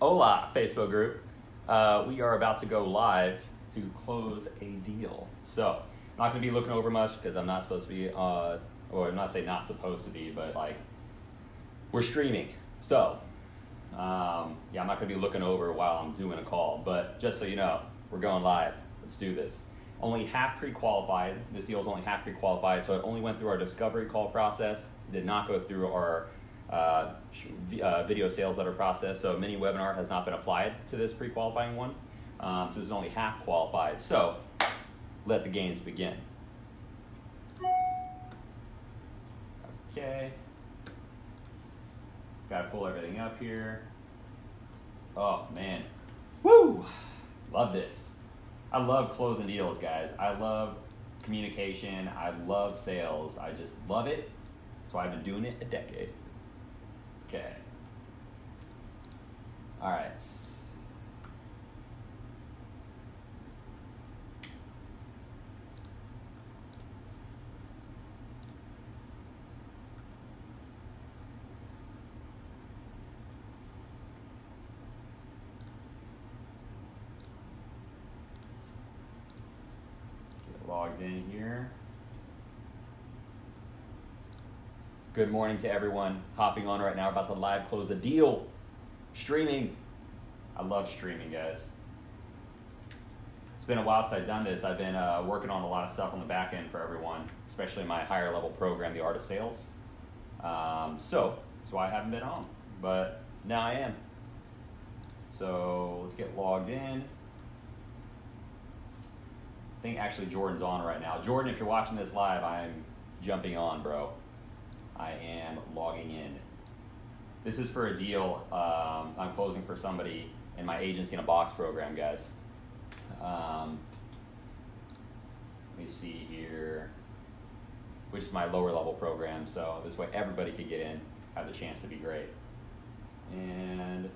Hola, Facebook group. We are about to go live to close a deal. So, I'm not going to be looking over much because I'm not supposed to be, or I'm not saying not supposed to be, but like, we're streaming. So, yeah, I'm not going to be looking over while I'm doing a call, but just so you know, we're going live. Let's do this. Only half pre-qualified. This deal is only half pre-qualified, so it only went through our discovery call process. It did not go through our video sales letter process, so mini webinar has not been applied to this pre-qualifying one. So this is only half qualified. So let the games begin. Okay. Got to pull everything up here. Oh man, woo! Love this. I love closing deals, guys. I love communication. I love sales. I just love it. So I've been doing it a decade. Okay. All right. Get logged in here. Good morning to everyone hopping on right now. About to live close a deal. Streaming. I love streaming, guys. It's been a while since I've done this. I've been working on a lot of stuff on the back end for everyone, especially my higher level program, The Art of Sales. So that's why I haven't been on, but now I am. So let's get logged in. I think actually Jordan's on right now. Jordan, if you're watching this live, I'm jumping on, bro. I am logging in. This is for a deal I'm closing for somebody in my agency in a box program, guys. Let me see here, which is my lower level program. So this way everybody could get in, have the chance to be great. And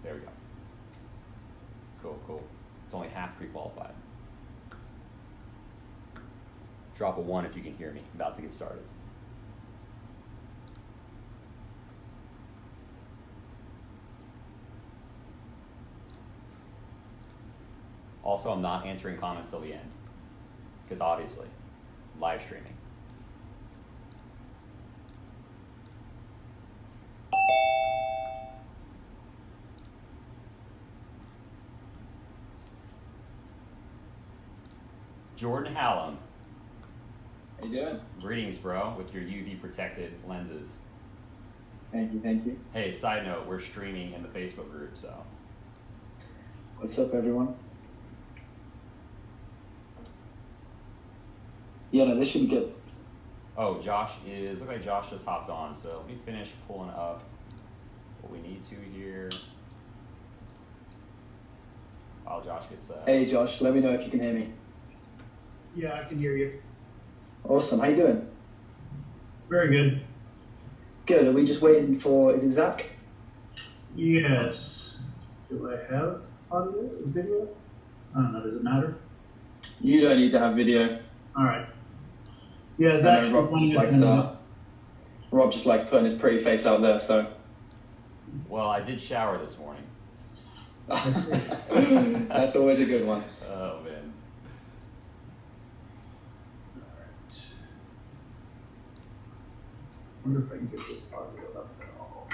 there we go. Cool, cool. It's only half pre-qualified. Drop a 1 if you can hear me. I'm about to get started. Also, I'm not answering comments till the end, because obviously, live streaming. Jordan Hallam. How you doing? Greetings, bro, with your UV protected lenses. Thank you, thank you. Hey, side note, we're streaming in the Facebook group, so. What's up, everyone? Yeah, no, this should be good. Oh, Josh is, look like Josh just hopped on, so let me finish pulling up what we need to here. While Josh gets Hey, Josh, let me know if you can hear me. Yeah, I can hear you. Awesome, how you doing? Very good. Good, are we just waiting for, is it Zach? Yes. Do I have audio, video? I don't know, does it matter? You don't need to have video. All right. Yeah, Zach. Rob just likes putting his pretty face out there, so. Well, I did shower this morning. That's always a good one. Oh, man. I wonder if I can get this audio up at all.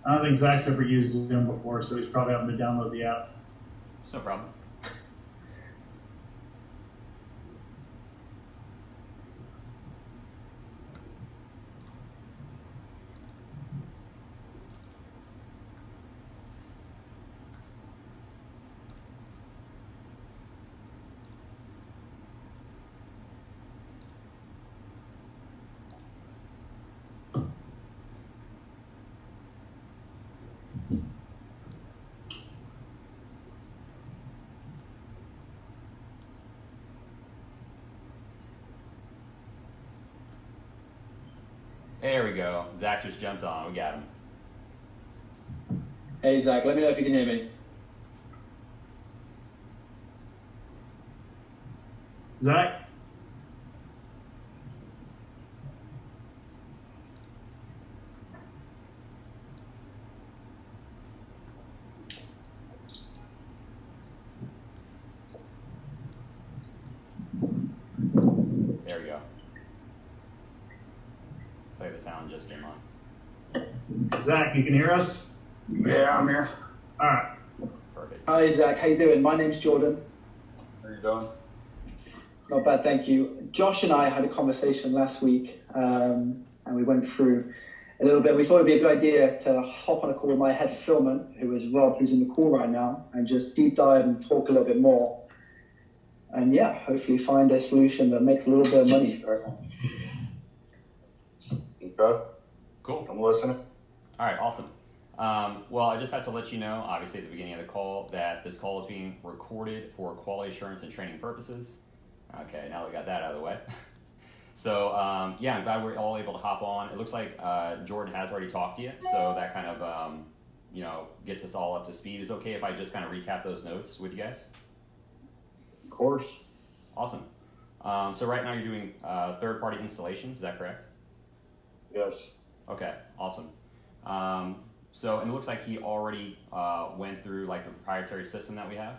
I don't think Zach's ever used Zoom before, so he's probably having to download the app. It's no problem. There we go. Zach just jumped on. We got him. Hey, Zach, let me know if you can hear me. Zach? There we go. Play the sound just came on. Zach, you can hear us? Yeah, I'm here. All right. Perfect. Hi, Zach. How you doing? My name's Jordan. How you doing? Not bad, thank you. Josh and I had a conversation last week, and we went through a little bit. We thought it'd be a good idea to hop on a call with my head of fulfillment, who is Robb, who's in the call right now, and just deep dive and talk a little bit more. And yeah, hopefully find a solution that makes a little bit of money for everyone. Okay. Cool. I'm listening. All right, awesome. Well, I just have to let you know, obviously at the beginning of the call, that this call is being recorded for quality assurance and training purposes. Okay, now that we got that out of the way. So, yeah, I'm glad we're all able to hop on. It looks like Jordan has already talked to you, so that kind of, gets us all up to speed. Is it okay if I just kind of recap those notes with you guys? Of course. Awesome. So right now you're doing third-party installations, is that correct? Yes. Okay, awesome. So, and it looks like he already went through like the proprietary system that we have.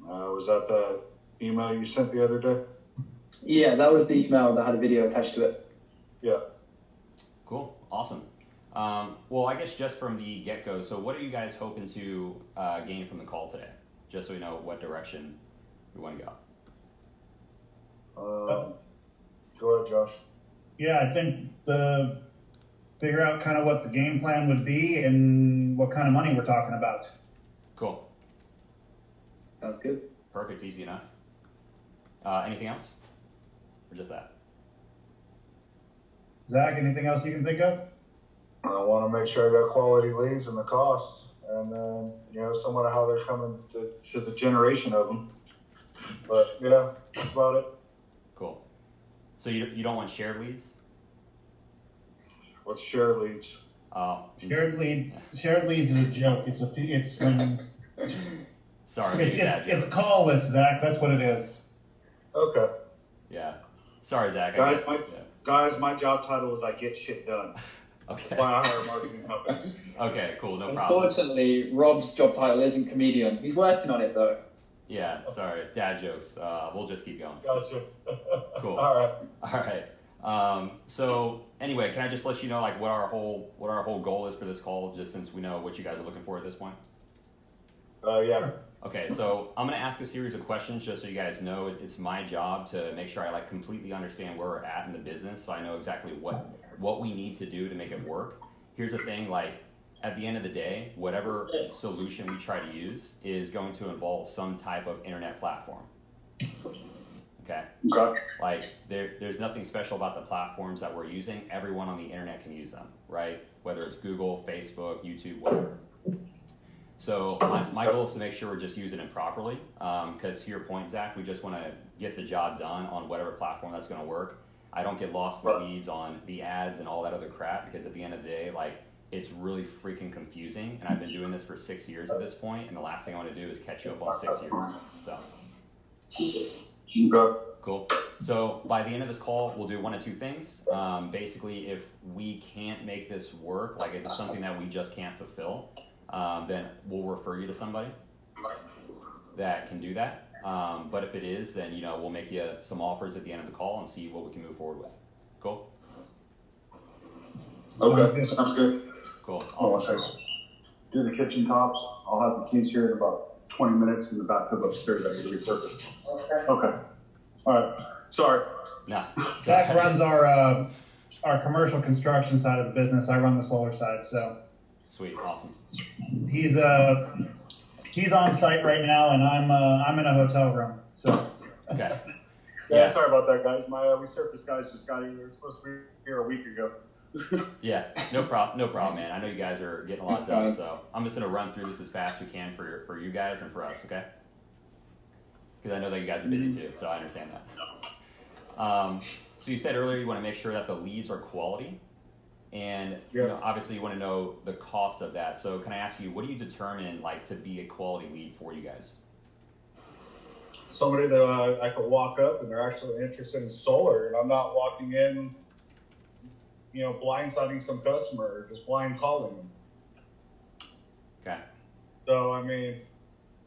Was that the email you sent the other day? Yeah, that was the email that had a video attached to it. Yeah. Cool, awesome. Well, I guess just from the get-go, so what are you guys hoping to gain from the call today? Just so we know what direction we want to go. Go ahead, Josh. Yeah, I think figure out kind of what the game plan would be and what kind of money we're talking about. Cool. Sounds good. Perfect, easy enough. Anything else? Or just that? Zach, anything else you can think of? I want to make sure I got quality leads and the costs, and then somewhat of how they're coming to the generation of them. But yeah, that's about it. Cool. So you don't want shared leads? What's share leads? Shared leads is a joke. It's when Sorry, it's call list, Zach. That's what it is. Okay. Yeah. Sorry, Zach. Guys, my job title is I get shit done. Okay. That's why I hire marketing companies. Okay, cool, no problem. Unfortunately, Robb's job title isn't comedian. He's working on it though. Yeah, sorry, dad jokes. We'll just keep going. Gotcha. Cool. All right. So anyway, can I just let you know like what our whole goal is for this call, just since we know what you guys are looking for at this point? Yeah. Okay, so I'm gonna ask a series of questions just so you guys know it's my job to make sure I like completely understand where we're at in the business, so I know exactly what we need to do to make it work. Here's the thing, like at the end of the day, whatever solution we try to use is going to involve some type of internet platform. Okay. Like there's nothing special about the platforms that we're using. Everyone on the internet can use them, right? Whether it's Google, Facebook, YouTube, whatever. So my goal is to make sure we're just using it properly. Because to your point, Zach, we just want to get the job done on whatever platform that's going to work. I don't get lost in the weeds on the ads and all that other crap, because at the end of the day, like it's really freaking confusing. And I've been doing this for 6 years at this point, and the last thing I want to do is catch you up on 6 years. So. Cool. So by the end of this call, we'll do one of two things. Basically, if we can't make this work, like if it's something that we just can't fulfill, then we'll refer you to somebody that can do that. But if it is, then we'll make you some offers at the end of the call and see what we can move forward with. Cool. Okay, sounds good. Cool. Hold on a second. Do the kitchen tops. I'll have the keys here in about 20 minutes in the bathtub upstairs. I need to repurpose. Okay. All right. Sorry. Nah. Zach runs our commercial construction side of the business. I run the solar side, so. Sweet. Awesome. He's on site right now, and I'm in a hotel room. So. Okay. Yeah, sorry about that, guys. My resurface guys just got here. They were supposed to be here a week ago. Yeah, no problem, man. I know you guys are getting a lot done, so I'm just gonna run through this as fast as we can for you guys and for us, okay? Because I know that you guys are busy too, so I understand that. So you said earlier you want to make sure that the leads are quality, and obviously you want to know the cost of that. So can I ask you, what do you determine like to be a quality lead for you guys? somebody that I could walk up and they're actually interested in solar, and I'm not walking in, blindsiding some customer or just blind calling them. Okay. So, I mean,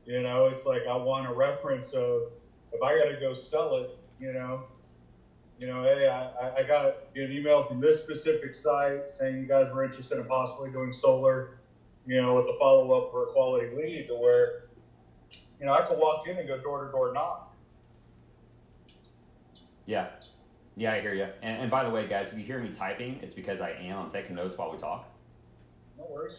it's like I want a reference of if I got to go sell it, hey, I got an email from this specific site saying you guys were interested in possibly doing solar, with the follow-up for a quality lead to where, I could walk in and go door to door knock. Yeah. Yeah, I hear you. And by the way, guys, if you hear me typing, it's because I'm taking notes while we talk. No worries.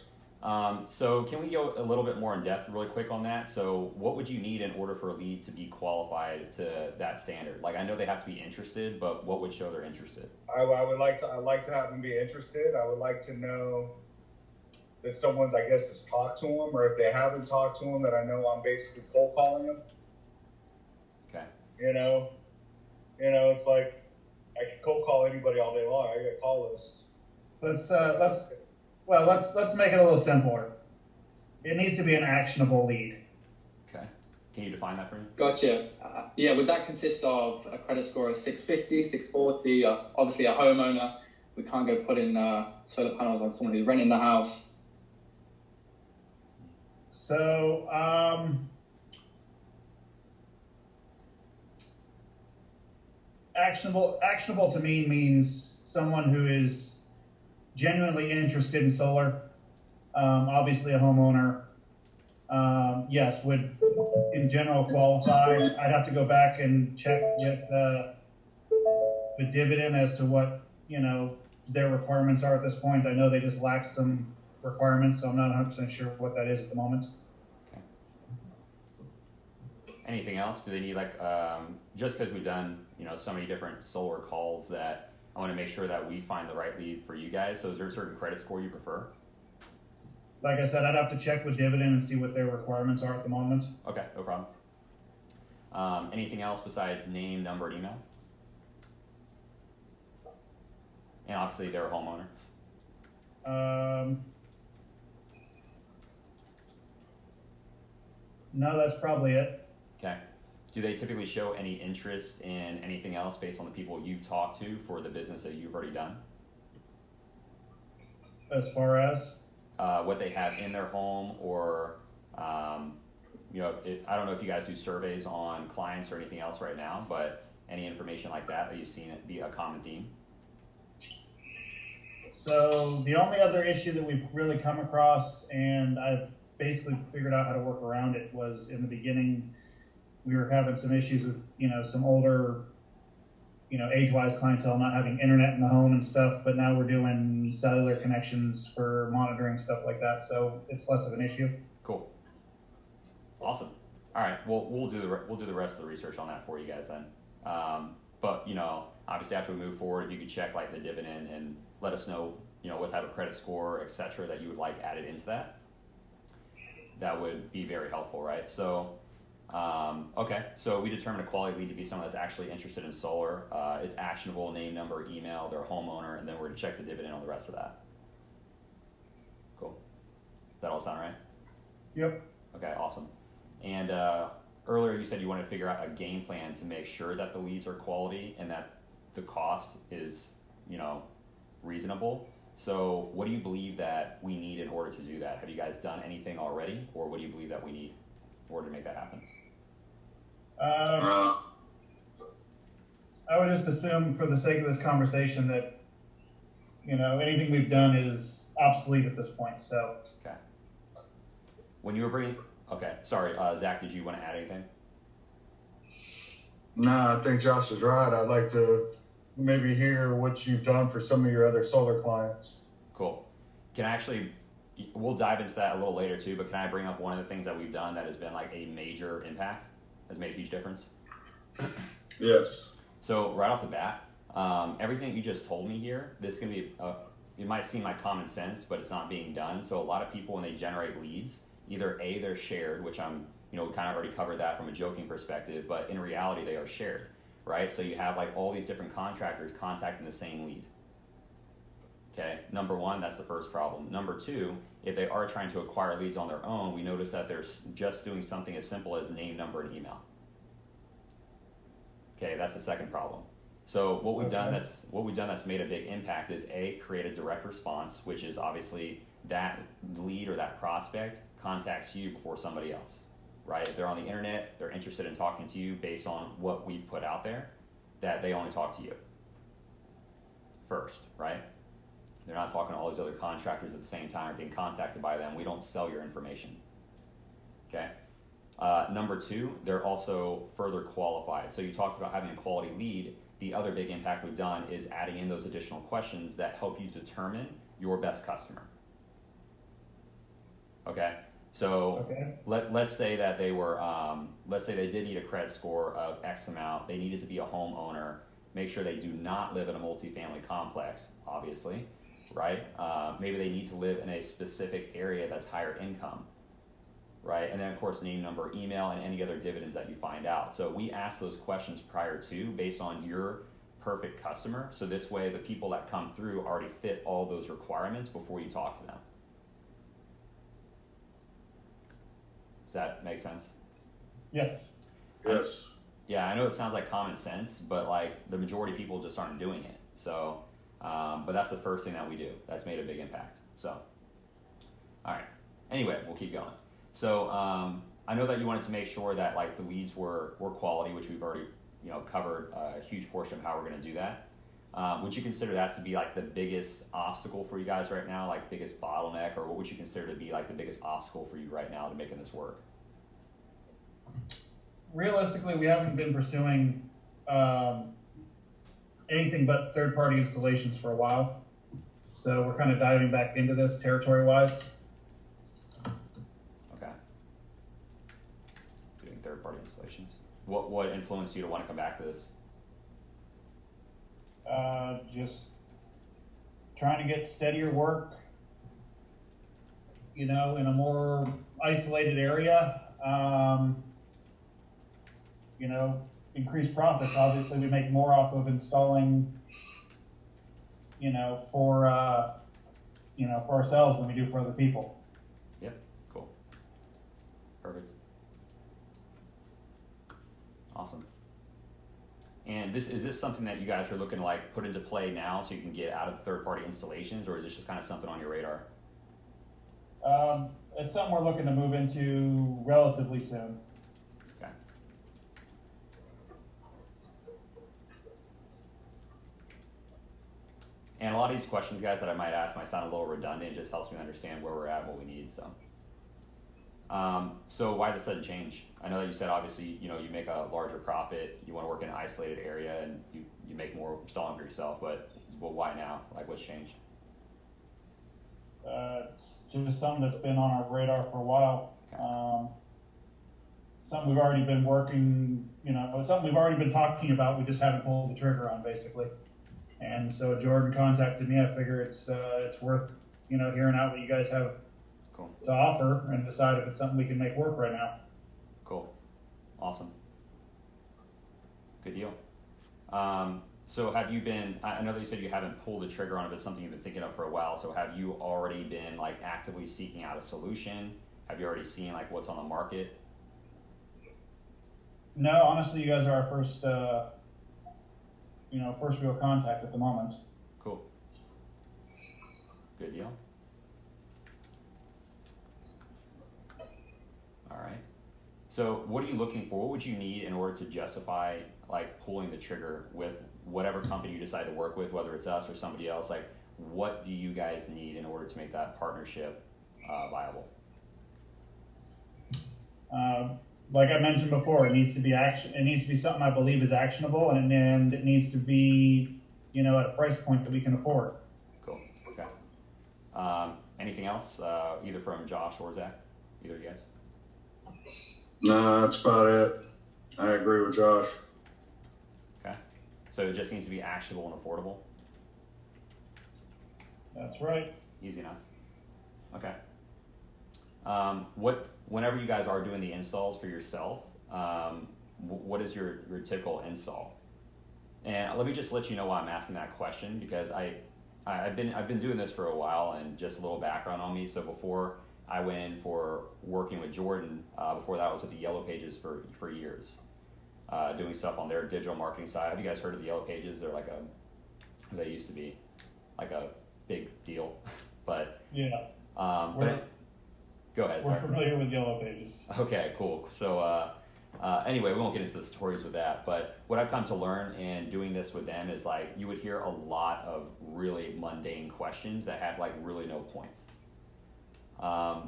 So can we go a little bit more in depth really quick on that? So what would you need in order for a lead to be qualified to that standard? Like, I know they have to be interested, but what would show they're interested? I'd like to have them be interested. I would like to know that someone's, I guess, has talked to them, or if they haven't talked to them, that I know I'm basically cold calling them. Okay. It's like I can cold call anybody all day long. I got a call list. Let's make it a little simpler. It needs to be an actionable lead. Okay. Can you define that for me? Gotcha. Yeah, would that consist of a credit score of 650, 640? Obviously, a homeowner. We can't go put in solar panels on someone who's renting the house. So, actionable to me means someone who is genuinely interested in solar, obviously a homeowner, yes, would in general qualify. I'd have to go back and check with the dividend as to what, their requirements are at this point. I know they just lack some requirements, so I'm not 100% sure what that is at the moment. Okay. Anything else? Do they need just because we've done, so many different solar calls that I want to make sure that we find the right lead for you guys. So is there a certain credit score you prefer? Like I said, I'd have to check with dividend and see what their requirements are at the moment. Okay, no problem. Anything else besides name, number, and email? And obviously they're a homeowner. No, that's probably it. Okay. Do they typically show any interest in anything else based on the people you've talked to for the business that you've already done? As far as? What they have in their home, or, I don't know if you guys do surveys on clients or anything else right now, but any information like that you've seen it be a common theme? So the only other issue that we've really come across, and I've basically figured out how to work around it, was in the beginning, we were having some issues with, some older, age-wise clientele not having internet in the home and stuff, but now we're doing cellular connections for monitoring stuff like that, so it's less of an issue. Cool. Awesome. All right. Well, we'll do the rest of the research on that for you guys then. But obviously after we move forward, if you could check the dividend and let us know, what type of credit score, et cetera, that you would like added into that. That would be very helpful, right? So, okay. So we determined a quality lead to be someone that's actually interested in solar. It's actionable, name, number, email, they're a homeowner, and then we're going to check the dividend on the rest of that. Cool. Does that all sound right? Yep. Okay, awesome. And earlier you said you wanted to figure out a game plan to make sure that the leads are quality and that the cost is, reasonable. So what do you believe that we need in order to do that? Have you guys done anything already, or what do you believe that we need in order to make that happen? I would just assume, for the sake of this conversation, that anything we've done is obsolete at this point. So. Okay. When you were bringing, okay, sorry, Zach, did you want to add anything? No, I think Josh is right. I'd like to maybe hear what you've done for some of your other solar clients. Cool. We'll dive into that a little later too, but can I bring up one of the things that we've done that has been a major impact, has made a huge difference? Yes. So right off the bat, everything you just told me here, this can be, it might seem like common sense, but it's not being done. So a lot of people, when they generate leads, either A, they're shared, which I'm, kind of already covered that from a joking perspective, but in reality, they are shared, right? So you have all these different contractors contacting the same lead. Okay, number one, that's the first problem. Number two, if they are trying to acquire leads on their own, we notice that they're just doing something as simple as name, number, and email. Okay, that's the second problem. So what we've done that's made a big impact is create a direct response, which is obviously that lead or that prospect contacts you before somebody else, right? If they're on the internet, they're interested in talking to you based on what we've put out there, that they only talk to you first, right? They're not talking to all these other contractors at the same time or being contacted by them. We don't sell your information, okay? Number two, they're also further qualified. So you talked about having a quality lead. The other big impact we've done is adding in those additional questions that help you determine your best customer. Okay, so let's say that they were, let's say they did need a credit score of X amount. They needed to be a homeowner. Make sure they do not live in a multifamily complex, obviously, right? Maybe they need to live in a specific area that's higher income. Right, and then of course name, number, email, and any other dividends that you find out. So we ask those questions prior to, based on your perfect customer. So this way, the people that come through already fit all those requirements before you talk to them. Does that make sense? Yes. Yes. Yeah, I know it sounds like common sense, but like the majority of people just aren't doing it. So, but that's the first thing that we do. That's made a big impact. So, all right. Anyway, we'll keep going. So I know that you wanted to make sure that like the leads were quality, which we've already covered a huge portion of how we're going to do that. Would you consider that to be like the biggest obstacle for you guys right now, like biggest bottleneck, or what would you consider to be like the biggest obstacle for you right now to making this work? Realistically, we haven't been pursuing anything but third-party installations for a while. So we're kind of diving back into this territory-wise. Third-party installations. What influenced you to want to come back to this? Just trying to get steadier work, in a more isolated area. Increase profits. Obviously, we make more off of installing, for ourselves than we do for other people. Yep. Cool. Perfect. Awesome. And is this something that you guys are looking to like put into play now so you can get out of third-party installations, or is this just kind of something on your radar? It's something we're looking to move into relatively soon. Okay. And a lot of these questions, guys, that I might ask might sound a little redundant. It just helps me understand where we're at, what we need. So why the sudden change? I know that you said obviously you make a larger profit, you want to work in an isolated area, and you make more installing for yourself. But why now? Like, what's changed? It's just something that's been on our radar for a while. Okay. Something we've already been working. Something we've already been talking about. We just haven't pulled the trigger on, basically. And so Jordan contacted me. I figure it's worth hearing out what you guys have to offer and decide if it's something we can make work right now. Cool. Awesome. Good deal. So have you been, I know that you said you haven't pulled the trigger on it, but it's something you've been thinking of for a while. So have you already been like actively seeking out a solution? Have you already seen like what's on the market? No, honestly, you guys are our first real contact at the moment. Cool. Good deal. All right. So what are you looking for? What would you need in order to justify like pulling the trigger with whatever company you decide to work with, whether it's us or somebody else? Like, what do you guys need in order to make that partnership viable? Like I mentioned before, it needs to be action. It needs to be something I believe is actionable, and it needs to be, at a price point that we can afford. Cool. Okay. Anything else, either from Josh or Zach? Either of you guys? No, that's about it. I agree with Josh. Okay. So it just needs to be actionable and affordable? That's right. Easy enough. Okay. Whenever you guys are doing the installs for yourself, what is your typical install? And let me just let you know why I'm asking that question, because I've been doing this for a while, and just a little background on me. So before I went in for working with Jordan, before that I was with the Yellow Pages for years. doing stuff on their digital marketing side. Have you guys heard of the Yellow Pages? They're like they used to be like a big deal, but Yeah. Go ahead. We're familiar with Yellow Pages. Okay, cool. So anyway, we won't get into the stories with that, but what I've come to learn in doing this with them is like you would hear a lot of really mundane questions that have like really no point.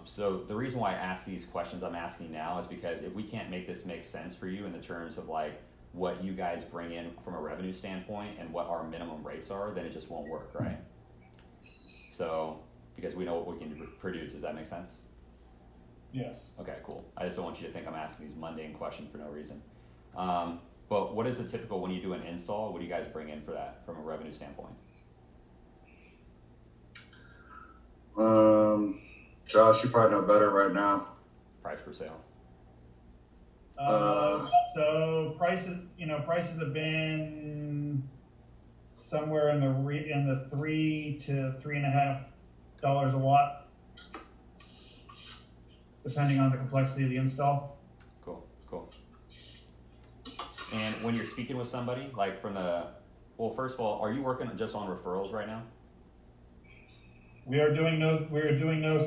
So the reason why I ask these questions I'm asking now is because if we can't make this make sense for you in the terms of like what you guys bring in from a revenue standpoint and what our minimum rates are, then it just won't work, right? So because we know what we can produce, does that make sense? Yes. Okay, cool. I just don't want you to think I'm asking these mundane questions for no reason. But what is the typical when you do an install? What do you guys bring in for that from a revenue standpoint? Josh, you probably know better right now. Price per sale. So prices have been somewhere in the $3 to $3.50 a watt, depending on the complexity of the install. Cool. And when you're speaking with somebody, like first of all, are you working just on referrals right now? We are doing no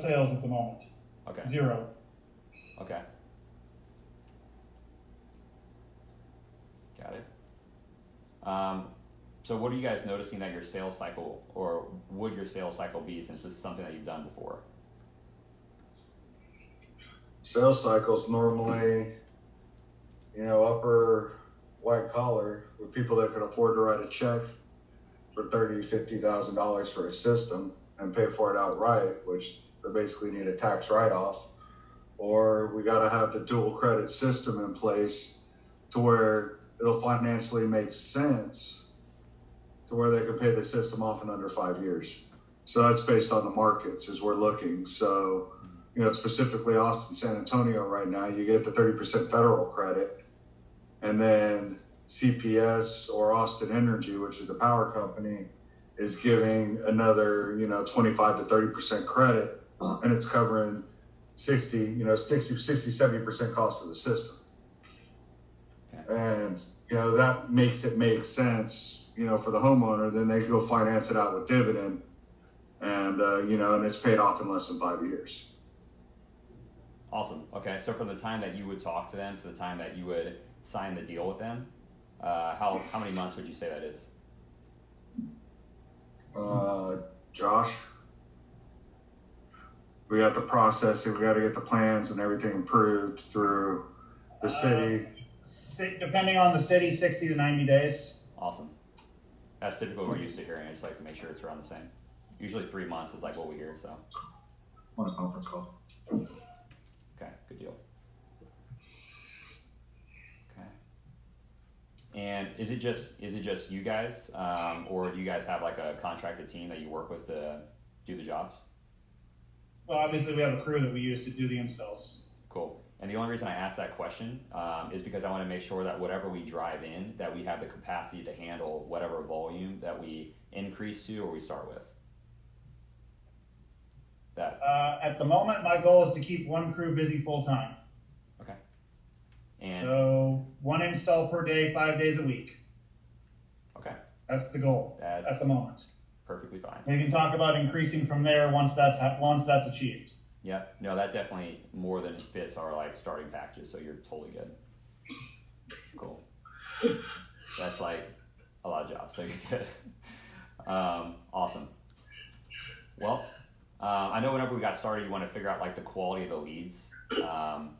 sales at the moment. Okay. 0. Okay. Got it. So what are you guys noticing that your sales cycle, or would your sales cycle be, since this is something that you've done before? Sales cycles normally, upper white collar with people that can afford to write a check for $50,000 for a system and pay for it outright, which they basically need a tax write-off, or we got to have the dual credit system in place to where it'll financially make sense to where they can pay the system off in under 5 years. So that's based on the markets as we're looking. So, specifically Austin, San Antonio right now, you get the 30% federal credit, and then CPS or Austin Energy, which is the power company, is giving another, 25 to 30% credit, and it's covering 70% cost of the system. And, that makes it make sense, for the homeowner. Then they go finance it out with dividend, and, and it's paid off in less than 5 years. Awesome. Okay. So from the time that you would talk to them to the time that you would sign the deal with them, how many months would you say that is? Josh, we got the processing, we got to get the plans and everything approved through the city. Depending on the city, 60 to 90 days. Awesome. That's typically what we're used to hearing. I just like to make sure it's around the same. Usually 3 months is like what we hear, so. On a conference call. Okay, good deal. Okay. And is it just you guys, or do you guys have like a contracted team that you work with to do the jobs? Well, obviously we have a crew that we use to do the installs. Cool. And the only reason I ask that question is because I want to make sure that whatever we drive in, that we have the capacity to handle whatever volume that we increase to or we start with. That. At the moment, my goal is to keep one crew busy full time. Okay. And so 1 install per day, 5 days a week. Okay. That's the goal at the moment. Perfectly fine. We can talk about increasing from there once that's achieved. Yeah, no, that definitely more than fits our like starting packages, so you're totally good. Cool. That's like a lot of jobs, so you're good. Awesome. Well, I know whenever we got started, you want to figure out like the quality of the leads,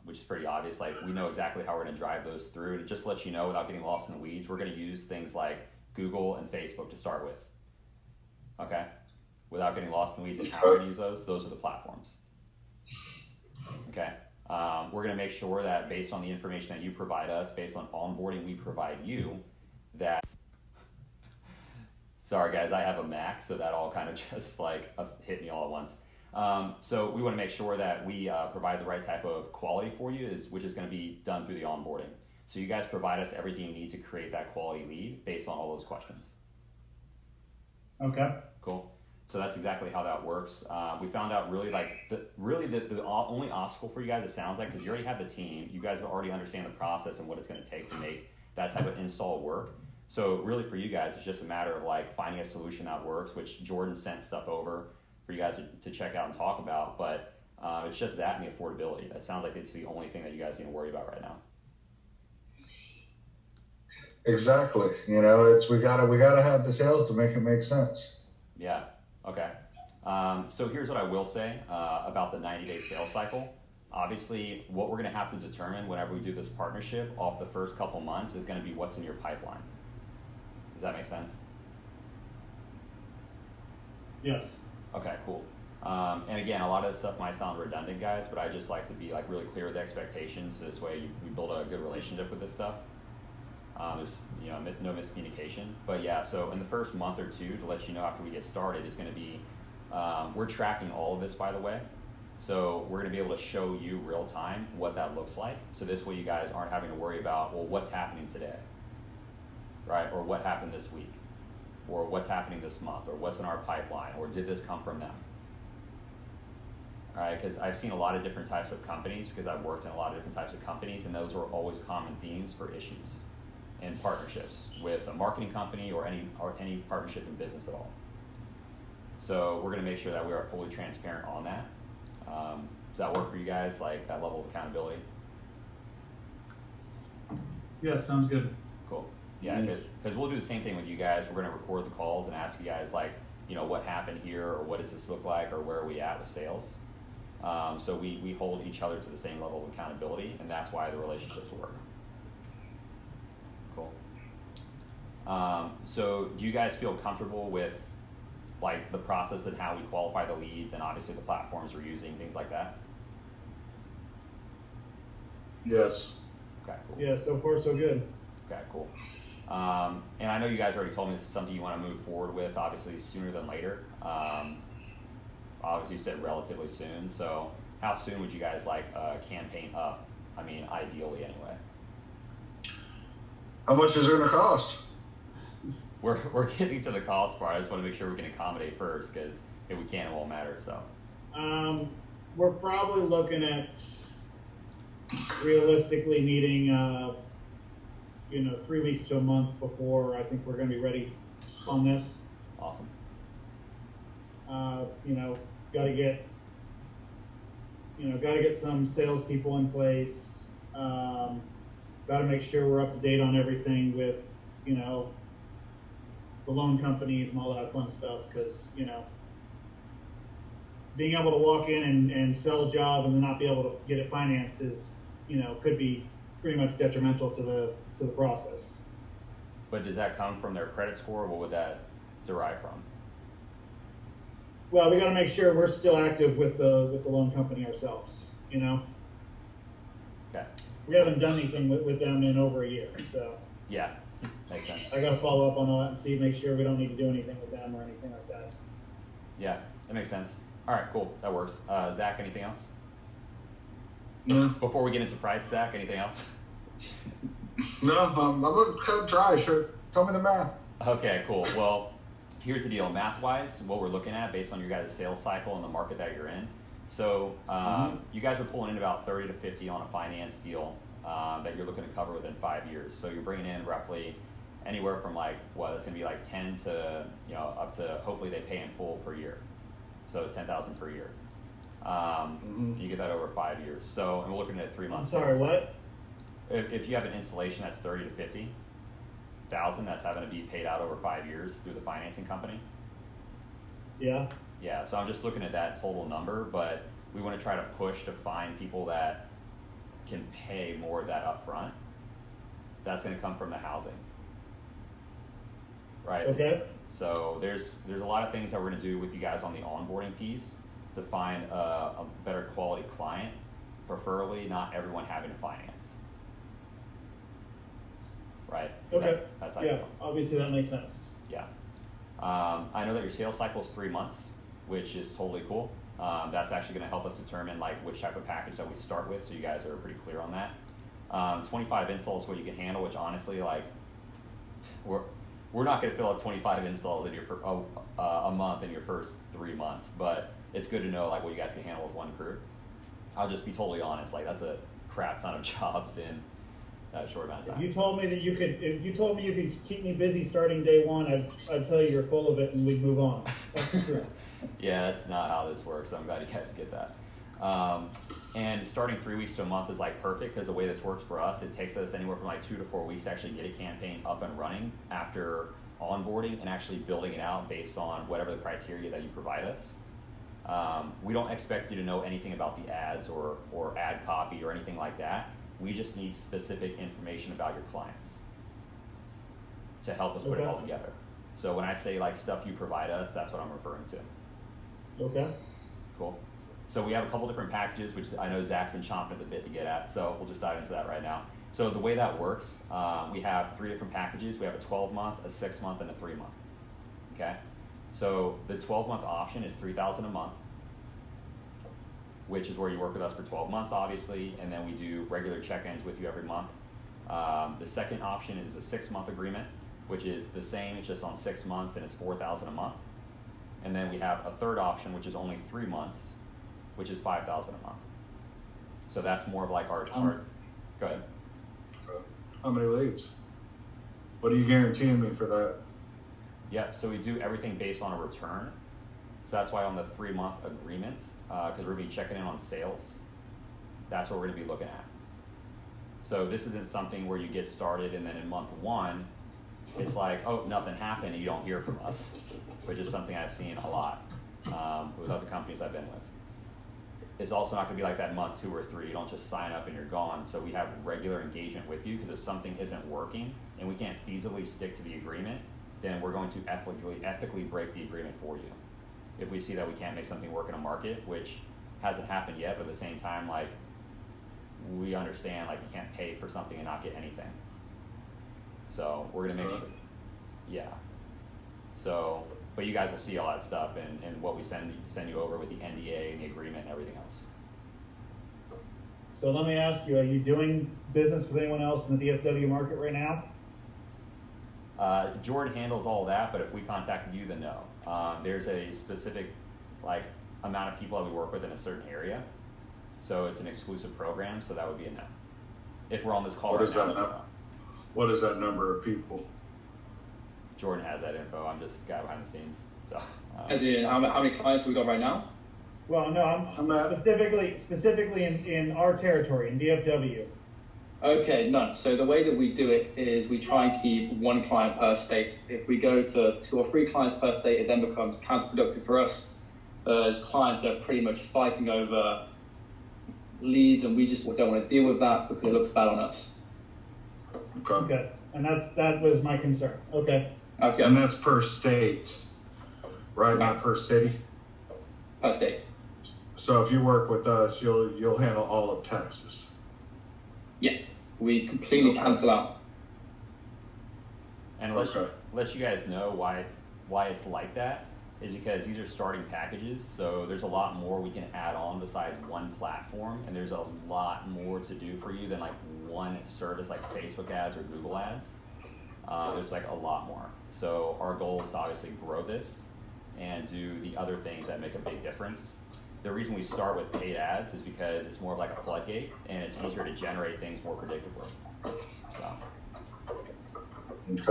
which is pretty obvious. Like we know exactly how we're going to drive those through. And just to let you know, without getting lost in the weeds, we're going to use things like Google and Facebook to start with. Okay? Without getting lost in the weeds and how we're going to use those are the platforms. Okay, we're going to make sure that based on the information that you provide us, based on onboarding we provide you, that, sorry guys, I have a Mac, so that all kind of just like hit me all at once. So we want to make sure that we provide the right type of quality for you, which is going to be done through the onboarding. So you guys provide us everything you need to create that quality lead based on all those questions. Okay. Cool. So that's exactly how that works. We found out really like the only obstacle for you guys, it sounds like, because you already have the team, you guys already understand the process and what it's going to take to make that type of install work. So really for you guys, it's just a matter of like finding a solution that works, which Jordan sent stuff over for you guys to check out and talk about. But it's just that and the affordability. That sounds like it's the only thing that you guys need to worry about right now. Exactly. You know, it's we gotta have the sales to make it make sense. Yeah. Okay. So here's what I will say about the 90-day sales cycle. Obviously, what we're going to have to determine whenever we do this partnership off the first couple months is going to be what's in your pipeline. Does that make sense? Yes. Okay, cool. And again, a lot of this stuff might sound redundant, guys, but I just like to be like really clear with the expectations. So this way we build a good relationship with this stuff. There's no miscommunication. But yeah, so in the first month or two, to let you know after we get started, is going to be we're tracking all of this, by the way. So we're going to be able to show you real time what that looks like. So this way you guys aren't having to worry about, well, what's happening today, right? Or what happened this week, or what's happening this month, or what's in our pipeline, or did this come from them? All right, because I've seen a lot of different types of companies, because I've worked in a lot of different types of companies, and those are always common themes for issues in partnerships with a marketing company or any partnership in business at all. So we're going to make sure that we are fully transparent on that. Does that work for you guys, like that level of accountability? Yeah, sounds good. Cool. Yeah, because we'll do the same thing with you guys. We're going to record the calls and ask you guys, like, what happened here, or what does this look like, or where are we at with sales? So we hold each other to the same level of accountability, and that's why the relationships work. Cool. So do you guys feel comfortable with like the process and how we qualify the leads, and obviously the platforms we're using, things like that? Yes. Okay, cool. Yeah, so far so good. Okay, cool. And I know you guys already told me this is something you want to move forward with, obviously sooner than later. Obviously you said relatively soon, so how soon would you guys like a campaign up? I mean, ideally anyway. How much is it gonna cost? We're getting to the cost part. I just want to make sure we can accommodate first, because if we can't, it won't matter. So We're probably looking at realistically needing 3 weeks to a month before I think we're going to be ready on this. Awesome. Got to get some salespeople in place. Got to make sure we're up to date on everything with the loan companies and all that fun stuff, because being able to walk in and sell a job and then not be able to get it financed is could be pretty much detrimental to the process. But does that come from their credit score? What would that derive from? Well, we got to make sure we're still active with the loan company ourselves. Okay. We haven't done anything with them in over a year, so Yeah, makes sense. I got to follow up on all that and make sure we don't need to do anything with them or anything like that. Yeah, that makes sense. All right, cool. That works. Zach, anything else? No. Before we get into price, Zach, anything else? No, I'm gonna cut dry. Sure. Tell me the math. Okay, cool. Well, here's the deal. Math-wise, what we're looking at based on your guys' sales cycle and the market that you're in. So you guys are pulling in about 30 to 50 on a finance deal that you're looking to cover within 5 years. So you're bringing in roughly anywhere from like, that's gonna be like 10 to, up to, hopefully they pay in full per year. So 10,000 per year. You get that over 5 years. So, and we're looking at 3 months. Sorry, what? If you have an installation that's 30 to 50,000, that's having to be paid out over 5 years through the financing company. Yeah. Yeah, so I'm just looking at that total number, but we want to try to push to find people that can pay more of that up front. That's going to come from the housing, right? Okay. So there's a lot of things that we're going to do with you guys on the onboarding piece to find a better quality client, preferably not everyone having to finance. Right? Okay. That's yeah, obviously that makes sense. Yeah. I know that your sales cycle is 3 months, which is totally cool. That's actually going to help us determine like which type of package that we start with, so you guys are pretty clear on that. 25 installs is what you can handle, which honestly, like, we're not going to fill out 25 installs in a month in your first 3 months, but it's good to know like what you guys can handle with one crew. I'll just be totally honest, like that's a crap ton of jobs in that short amount of If time. you told me you could keep me busy starting day one, I'd tell you you're full of it and we'd move on. That's the truth. Yeah, that's not how this works. I'm glad you guys get that. And starting 3 weeks to a month is like perfect because the way this works for us, it takes us anywhere from like 2 to 4 weeks to actually get a campaign up and running after onboarding and actually building it out based on whatever the criteria that you provide us. We don't expect you to know anything about the ads or ad copy or anything like that. We just need specific information about your clients to help us put it all together. So when I say like stuff you provide us, that's what I'm referring to. Okay. Cool. So we have a couple different packages, which I know Zach's been chomping at the bit to get at, so we'll just dive into that right now. So the way that works, we have 3 different packages. We have a 12-month, a 6-month, and a 3-month. Okay? So the 12-month option is $3,000 a month, which is where you work with us for 12 months, obviously, and then we do regular check-ins with you every month. The second option is a 6-month agreement, which is the same, it's just on 6 months, and it's $4,000 a month. And then we have a third option, which is only 3 months, which is $5,000 a month. So that's more of like our go ahead. How many leads? What are you guaranteeing me for that? Yep, so we do everything based on a return. So that's why on the 3-month agreements, because we're gonna be checking in on sales, that's what we're gonna be looking at. So this isn't something where you get started and then in month 1, it's like, oh, nothing happened and you don't hear from us, which is something I've seen a lot with other companies I've been with. It's also not gonna be like that month 2 or 3, you don't just sign up and you're gone. So we have regular engagement with you, because if something isn't working and we can't feasibly stick to the agreement, then we're going to ethically break the agreement for you. If we see that we can't make something work in a market, which hasn't happened yet, but at the same time, like, we understand, like, you can't pay for something and not get anything. So we're gonna make sure, yeah. So, but you guys will see all that stuff and what we send you over with the NDA and the agreement and everything else. So let me ask you, are you doing business with anyone else in the DFW market right now? Jordan handles all that, but if we contacted you, then no. There's a specific amount of people that we work with in a certain area, so it's an exclusive program. So that would be a no. If we're on this call, What is that number of people? Jordan has that info. I'm just the guy behind the scenes. So. As in, how many clients have we got right now? Well, no, I'm specifically in our territory, in DFW. Okay, none. So the way that we do it is we try and keep 1 client per state. If we go to 2 or 3 clients per state, it then becomes counterproductive for us. As clients are pretty much fighting over leads, and we just don't want to deal with that because it looks bad on us. Okay, and that was my concern. Okay. And that's per state, right? Not per city? Per state. So if you work with us, you'll handle all of Texas. Yeah, we completely cancel out. And let you guys know why it's like that is because these are starting packages, so there's a lot more we can add on besides one platform, and there's a lot more to do for you than like one service like Facebook ads or Google ads. There's like a lot more. So our goal is to obviously grow this and do the other things that make a big difference. The reason we start with paid ads is because it's more of like a floodgate and it's easier to generate things more predictably. So. Okay.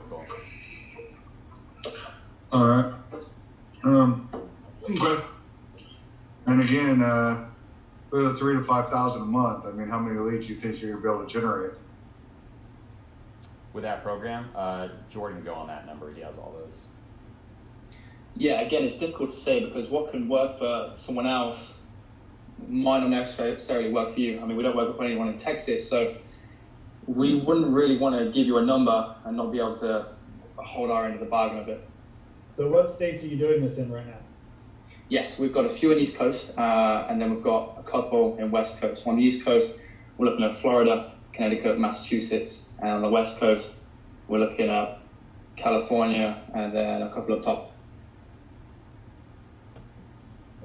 Cool. All right. Okay. And again, for the 3,000 to 5,000 a month, I mean, how many leads do you think you're gonna be able to generate? With that program, Jordan can go on that number. He has all those. Yeah, again, it's difficult to say because what can work for someone else might not necessarily work for you. I mean, we don't work with anyone in Texas, so we wouldn't really want to give you a number and not be able to hold our end of the bargain of it. So what states are you doing this in right now? Yes, we've got a few in East Coast, and then we've got a couple in West Coast. On the East Coast, we're looking at Florida, Connecticut, Massachusetts, and on the West Coast, we're looking at California, and then a couple up top.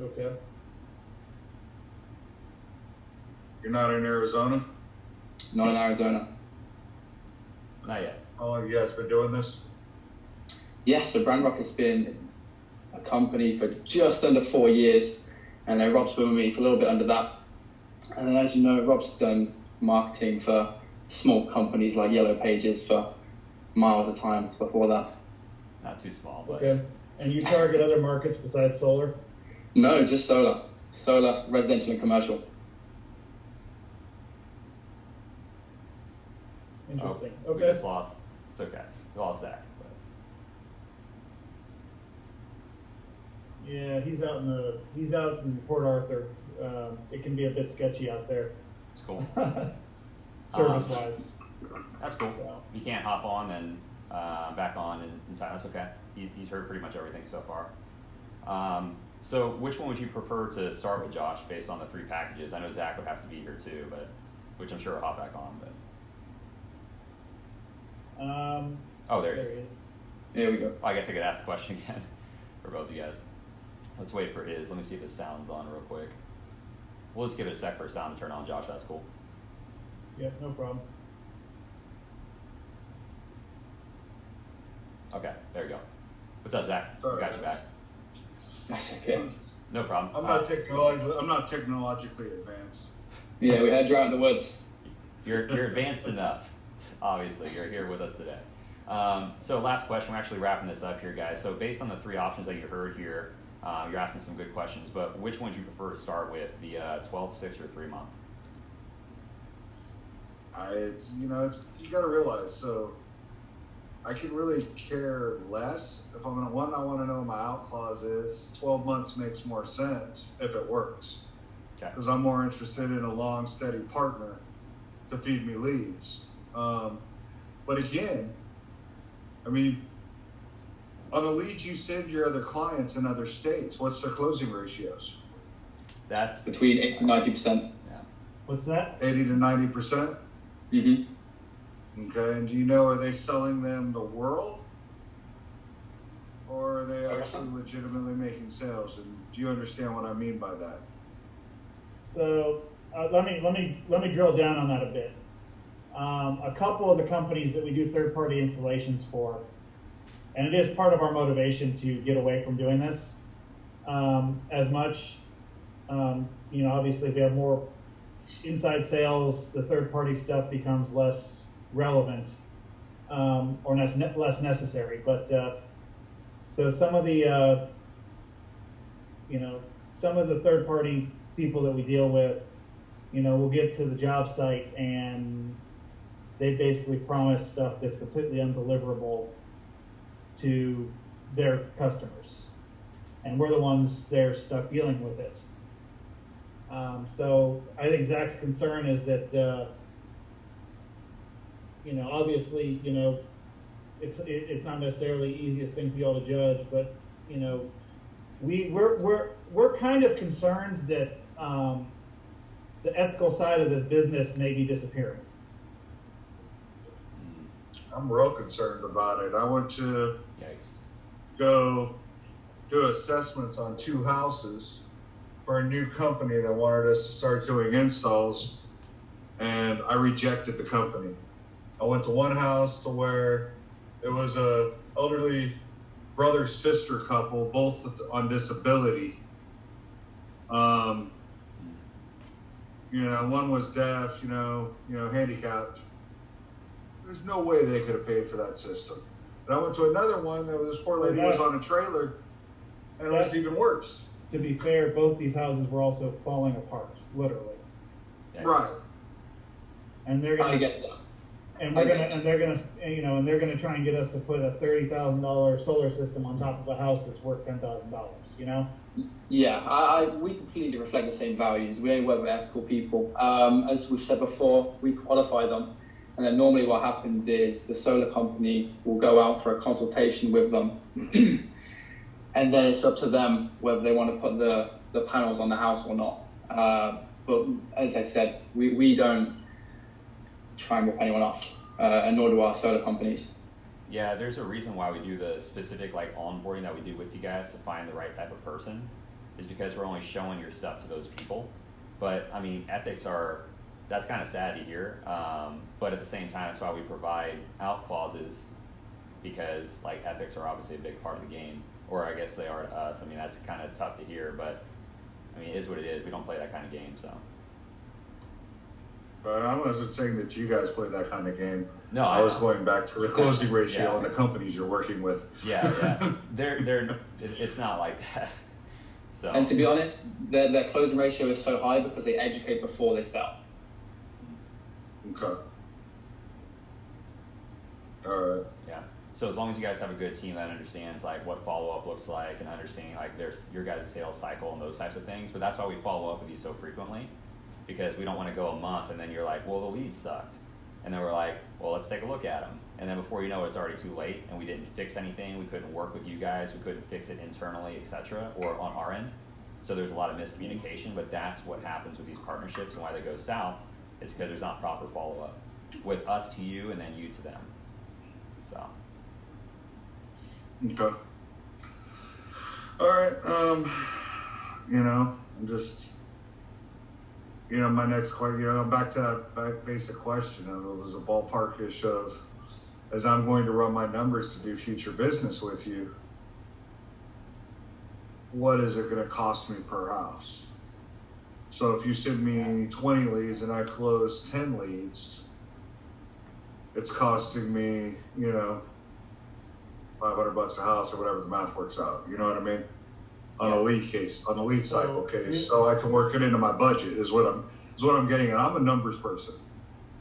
Okay. You're not in Arizona? Not in Arizona. Not yet. How long have you guys been doing this? Yes, so Brand Rocket's been a company for just under 4 years, and then Robb's been with me for a little bit under that. And then, as you know, Rob's done marketing for small companies like Yellow Pages for miles of time before that. Not too small, but Okay. And you target other markets besides solar? No, just solar. Solar, residential and commercial. Interesting. We Okay. just lost. It's okay. We lost Zach. But Yeah, he's out in Port Arthur. It can be a bit sketchy out there, it's cool. service-wise. That's cool. So. You can't hop on and back on in time. That's okay. He's heard pretty much everything so far. So which one would you prefer to start with, Josh, based on the 3 packages? I know Zach would have to be here too, but which I'm sure will hop back on. But oh, there he is. Here we go. I guess I could ask the question again for both of you guys. Let's wait for his. Let me see if his sound's on real quick. We'll just give it a sec for his sound to turn on, Josh. That's cool. Yeah, no problem. Okay, there we go. What's up, Zach? Sorry, We got you guys. back. That's okay. No problem. I'm not technologically advanced. Yeah, we had you out in the woods. You're advanced enough. Obviously, you're here with us today. So last question. We're actually wrapping this up here, guys. So based on the 3 options that you heard here, you're asking some good questions. But which ones you prefer to start with, the 12, 6, or 3 month? You got to realize. So I can really care less if I'm gonna I want to know what my out clause is. 12 months makes more sense if it works, because I'm more interested in a long, steady partner to feed me leads. But again, I mean, on the leads you send your other clients in other states, what's their closing ratios? That's Between 80 to 90%. yeah. What's that? 80 to 90%. Mm-hmm. Okay, and do you know, are they selling them the world, or are they actually legitimately making sales? And do you understand what I mean by that? So let me drill down on that a bit. A couple of the companies that we do third-party installations for, and it is part of our motivation to get away from doing this as much. Obviously, if we have more inside sales, the third-party stuff becomes less relevant or less necessary. But so some of the third-party people that we deal with, we'll get to the job site and they basically promise stuff that's completely undeliverable to their customers, and we're the ones they're stuck dealing with it. So I think Zach's concern is that obviously it's not necessarily the easiest thing for y'all to judge, but we're kind of concerned that the ethical side of this business may be disappearing. I'm real concerned about it. I went to Yikes. go do assessments on 2 houses for a new company that wanted us to start doing installs, and I rejected the company. I went to one house to where it was a elderly brother-sister couple, both on disability. One was deaf, handicapped. There's no way they could have paid for that system. And I went to another one that this poor lady was on a trailer, and it was even worse. To be fair, both these houses were also falling apart, literally. Yikes. Right. And they're I gonna, get that. and they're gonna try and get us to put a $30,000 solar system on top of a house that's worth $10,000. Yeah, we completely reflect the same values. We only work with ethical people. As we've said before, we qualify them. And then normally what happens is the solar company will go out for a consultation with them. And then it's up to them whether they want to put the panels on the house or not. But as I said, we don't try and rip anyone off, and nor do our solar companies. Yeah, there's a reason why we do the specific onboarding that we do with you guys to find the right type of person, is because we're only showing your stuff to those people. But I mean, ethics that's kind of sad to hear. But at the same time, that's why we provide out clauses, because ethics are obviously a big part of the game, or I guess they are to us. I mean, that's kind of tough to hear, but I mean, it is what it is. We don't play that kind of game, so. But I wasn't saying that you guys play that kind of game. No, I was know. going back to the closing ratio Yeah. and the companies you're working with. Yeah. It's not like that. So. And to be honest, their closing ratio is so high because they educate before they sell. Okay. All right. Yeah. So as long as you guys have a good team that understands like what follow-up looks like and understanding like there's your guys' sales cycle and those types of things, but that's why we follow up with you so frequently, because we don't want to go a month and then you're like, well, the leads sucked. And then we're like, well, let's take a look at them. And then before you know it, it's already too late and we didn't fix anything. We couldn't work with you guys. We couldn't fix it internally, etc., or on our end. So there's a lot of miscommunication, but that's what happens with these partnerships and why they go south. It's because there's not proper follow-up with us to you and then you to them. So. Okay. All right. I'm just, my next question, back to that basic question. It was a ballparkish of, as I'm going to run my numbers to do future business with you, what is it going to cost me per house? So if you send me 20 leads and I close 10 leads, it's costing me, $500 a house or whatever the math works out. You know what I mean? On a lead cycle case. So I can work it into my budget is what I'm getting at. I'm a numbers person.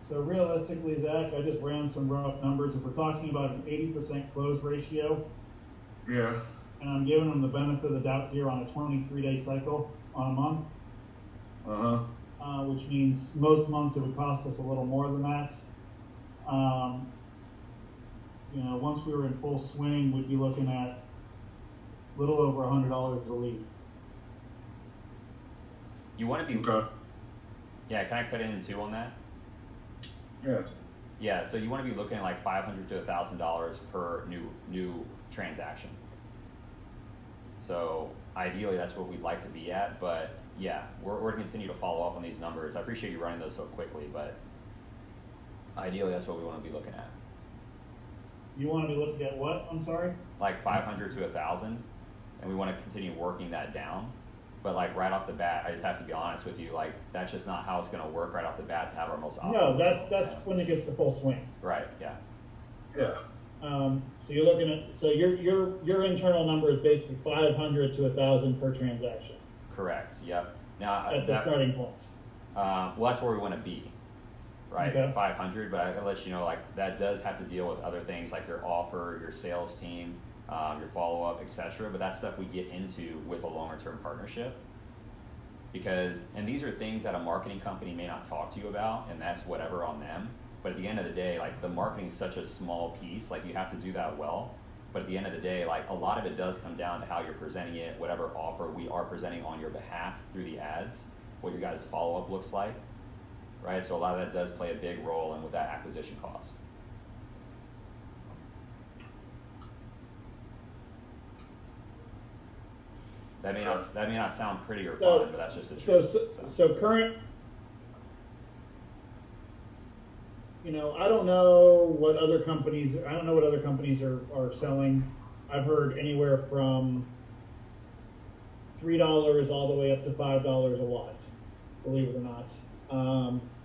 So realistically, Zach, I just ran some rough numbers. If we're talking about an 80% close ratio, yeah, and I'm giving them the benefit of the doubt here on a 23-day cycle on a month, which means most months it would cost us a little more than that. Once we were in full swing, we'd be looking at a little over $100 a lead. You want to be... Okay. Yeah, can I cut in too on that? Yeah. Yeah, so you want to be looking at like $500 to $1,000 per new transaction. So ideally that's what we'd like to be at, but yeah, we're going to continue to follow up on these numbers. I appreciate you running those so quickly, but ideally that's what we want to be looking at. You want to be looking at what? I'm sorry? Like 500 to 1,000, and we want to continue working that down. But like right off the bat, I just have to be honest with you, like that's just not how it's going to work right off the bat to have our most optimal. No, that's when it gets to full swing. Right. Yeah. Yeah. So you're looking at your internal number is basically 500 to 1,000 per transaction. Correct. Yep. Now at the starting point. Well, that's where we want to be. Right, okay. 500, but I can let you know, like that does have to deal with other things like your offer, your sales team, your follow-up, etc. But that's stuff we get into with a longer-term partnership. And these are things that a marketing company may not talk to you about, and that's whatever on them. But at the end of the day, like the marketing is such a small piece, like you have to do that well. But at the end of the day, like a lot of it does come down to how you're presenting it, whatever offer we are presenting on your behalf through the ads, what your guys' follow-up looks like. Right, so a lot of that does play a big role in with that acquisition cost. That may not sound pretty or fun, but that's just the truth. So current, I don't know what other companies are selling. I've heard anywhere from $3 all the way up to $5 a watt, believe it or not.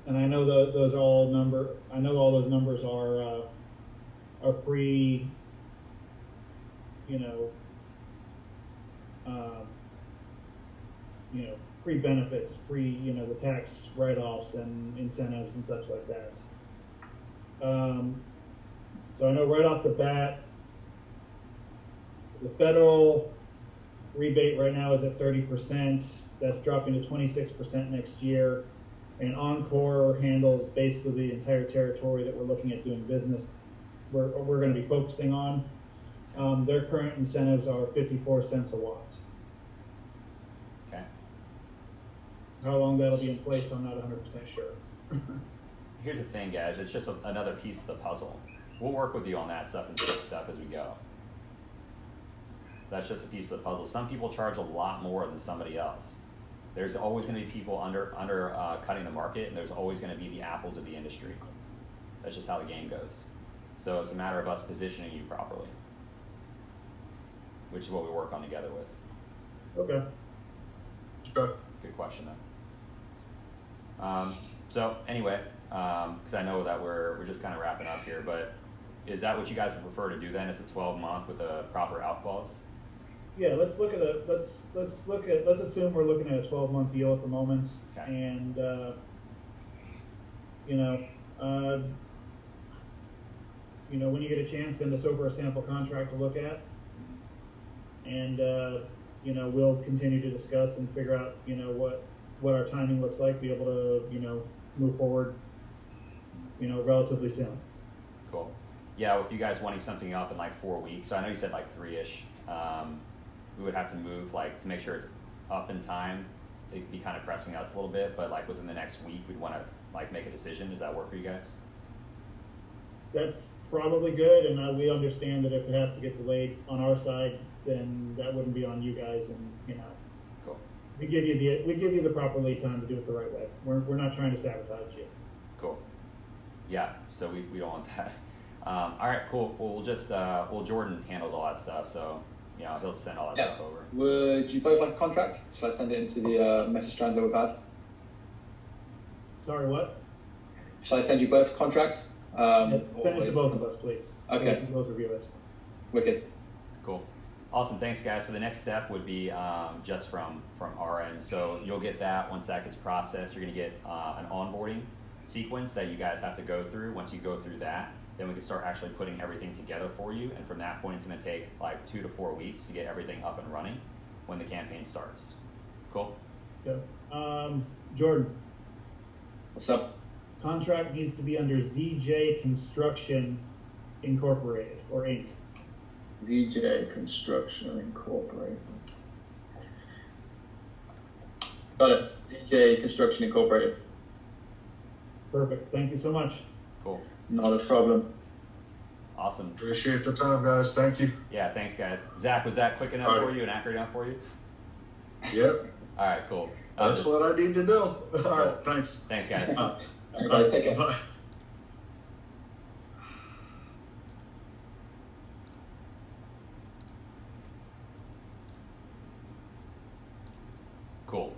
And I know those are all I know all those numbers are free, free benefits, free, the tax write-offs and incentives and such like that. So I know right off the bat, the federal rebate right now is at 30%. That's dropping to 26% next year. And Encore handles basically the entire territory that we're looking at doing business. We're going to be focusing on. Their current incentives are 54 cents a watt. Okay. How long that'll be in place, I'm not 100% sure. Here's the thing, guys. It's just another piece of the puzzle. We'll work with you on that stuff and fix stuff as we go. That's just a piece of the puzzle. Some people charge a lot more than somebody else. There's always going to be people cutting the market, and there's always going to be the apples of the industry. That's just how the game goes. So it's a matter of us positioning you properly, which is what we work on together with. Okay. Good. Good question, though. So anyway, because I know that we're just kind of wrapping up here, but is that what you guys would prefer to do then? Is a 12-month with a proper out clause? Yeah, let's assume we're looking at a 12-month deal at the moment, Okay. and when you get a chance, send us over a sample contract to look at, and we'll continue to discuss and figure out what our timing looks like, be able to move forward relatively soon. Cool. Yeah, with you guys wanting something up in like 4 weeks, so I know you said like 3-ish. We would have to move to make sure it's up in time. It'd be kind of pressing us a little bit, but like within the next week, we'd want to make a decision. Does that work for you guys? That's probably good, and we understand that if it has to get delayed on our side, then that wouldn't be on you guys, and Cool. we give you the proper lead time to do it the right way. We're not trying to sabotage you. Cool. Yeah, so we don't want that. All right, cool. Well, we'll just Jordan handles all that stuff, so he'll send all that stuff over. Would you both like a contract? Should I send it into the message strands that we've had? Sorry, what? Shall I send you both contracts? Send it to both of us, please. Okay. We can both review it. Wicked. Cool. Awesome. Thanks, guys. So the next step would be just from our end. So you'll get that. Once that gets processed, you're going to get an onboarding sequence that you guys have to go through. Once you go through that, then we can start actually putting everything together for you. And from that point, it's going to take like 2 to 4 weeks to get everything up and running when the campaign starts. Cool? Yeah. Jordan, What's up? contract needs to be under ZJ Construction Incorporated, or Inc. ZJ Construction Incorporated. Got it. ZJ Construction Incorporated. Perfect. Thank you so much. Cool. Not a problem. Awesome. Appreciate the time, guys. Thank you. Yeah, thanks, guys. Zach, was that quick enough for you and accurate enough for you? Yep. All right, cool. That's what I need to know. All right. Thanks. Thanks, guys. All right, guys, take care. Bye. Cool.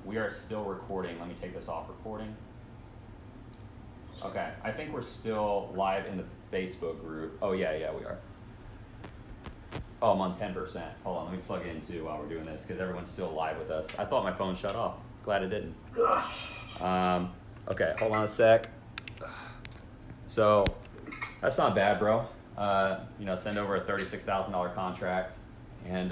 We are still recording. Let me take this off recording. Okay, I think we're still live in the Facebook group. Oh, yeah, we are. Oh, I'm on 10%. Hold on, let me plug into while we're doing this because everyone's still live with us. I thought my phone shut off. Glad it didn't. Okay, hold on a sec. So, that's not bad, bro. Send over a $36,000 contract, and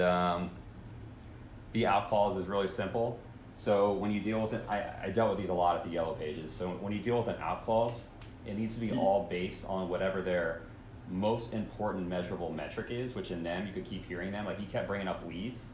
the out clause is really simple. So when you deal with it, I dealt with these a lot at the Yellow Pages. So when you deal with an out clause, it needs to be all based on whatever their most important measurable metric is, which in them, you could keep hearing them. Like he kept bringing up leads.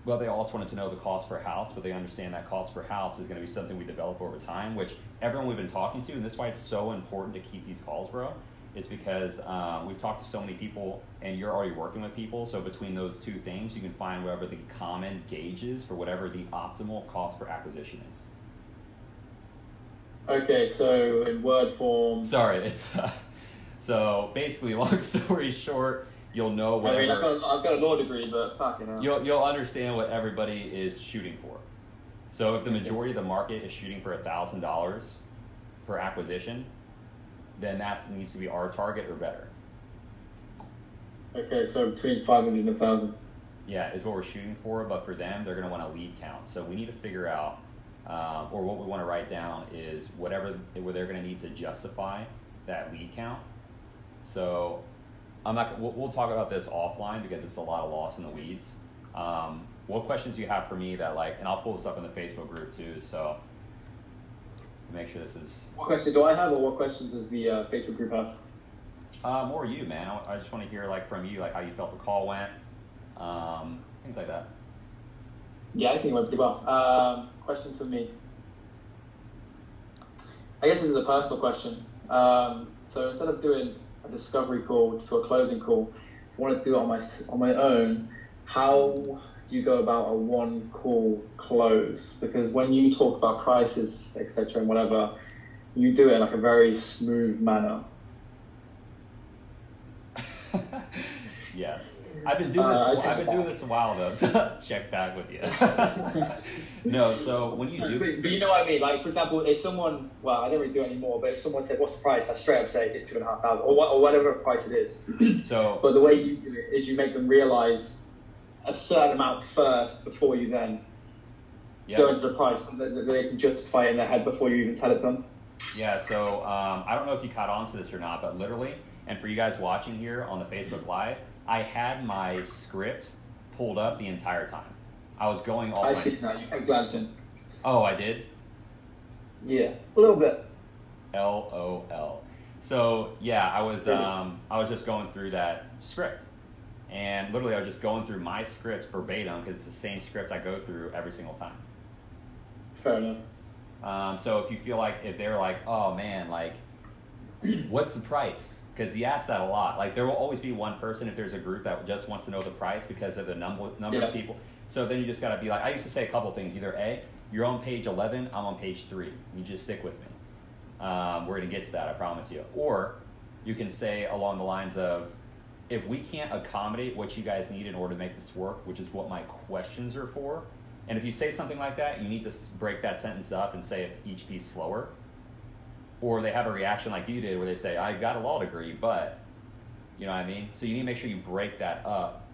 Well, they also wanted to know the cost per house, but they understand that cost per house is going to be something we develop over time, which everyone we've been talking to, and this is why it's so important to keep these calls, bro, is because we've talked to so many people and you're already working with people. So between those two things, you can find whatever the common gauge is for whatever the optimal cost per acquisition is. Okay, so in word form. Sorry, it's so basically, long story short, you'll know whatever. I mean, I've got a law degree, but fucking hell. You'll understand what everybody is shooting for. So if the majority of the market is shooting for $1,000 per acquisition, then that needs to be our target or better. Okay, so between 500 and 1,000. Yeah, is what we're shooting for, but for them, they're going to want a lead count. So we need to figure out, or what we want to write down is where they're going to need to justify that lead count. So we'll talk about this offline because it's a lot of loss in the weeds. What questions do you have for me that and I'll pull this up in the Facebook group too, so make sure this is... What questions do I have, or what questions does the Facebook group have? More you, man. I just want to hear from you, how you felt the call went, things like that. Yeah, I think it went pretty well. Questions for me. I guess this is a personal question. So instead of doing a discovery call to a closing call, I wanted to do it on my own. How do you go about a one call close? Because when you talk about prices, etc., and whatever, you do it in a very smooth manner. Yes. I've been doing this. I've been doing this a while though. So check back with you. No, so when you do, but you know what I mean. Like for example, if someone, well, I don't really do it anymore. But if someone said, "What's the price?" I straight up say it's $2,500 or whatever price it is. So, but the way you do it is you make them realize a certain amount first before you then go into the price, so that they can justify it in their head before you even tell it to them. Yeah. So I don't know if you caught on to this or not, but literally, and for you guys watching here on the Facebook Live, I had my script pulled up the entire time. I was going all. I see now. You kept glancing. Oh, I did. Yeah, a little bit. LOL. So yeah, I was just going through that script, and literally I was just going through my script verbatim because it's the same script I go through every single time. Fair enough. So if you feel like if they're like, oh man, like, what's the price? Because he asks that a lot. Like there will always be one person if there's a group that just wants to know the price because of the numbers of people. So then you just got to be like, I used to say a couple things. Either A, you're on page 11, I'm on page 3. You just stick with me. We're going to get to that, I promise you. Or you can say along the lines of, if we can't accommodate what you guys need in order to make this work, which is what my questions are for, and if you say something like that, you need to break that sentence up and say each piece slower. Or they have a reaction like you did where they say, I got a law degree, but, you know what I mean? So you need to make sure you break that up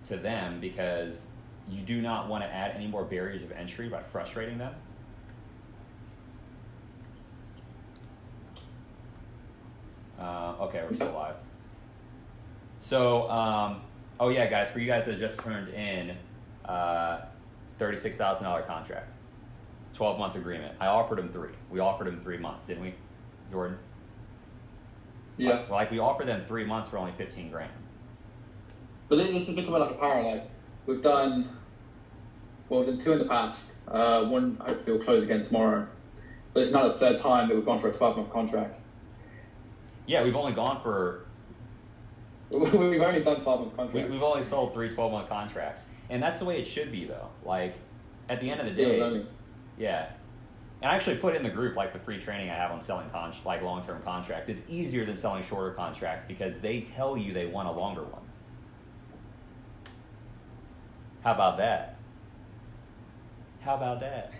to them because you do not want to add any more barriers of entry by frustrating them. Okay, we're still live. So, oh yeah, guys, for you guys that just turned in $36,000 contract, 12-month agreement. I offered him 3. We offered him 3 months, didn't we, Jordan? Yeah. Like we offered them 3 months for only $15,000. But this is becoming like a parallel. We've done 2 in the past. One hopefully will close again tomorrow. But it's not the third time that we've gone for a 12-month contract. Yeah, we've only gone for. We've only done 12-month contracts. We've only sold 3 12-month contracts, and that's the way it should be, though. Like, at the end of the day, yeah. And I actually put in the group like the free training I have on selling like long-term contracts. It's easier than selling shorter contracts because they tell you they want a longer one. How about that? How about that?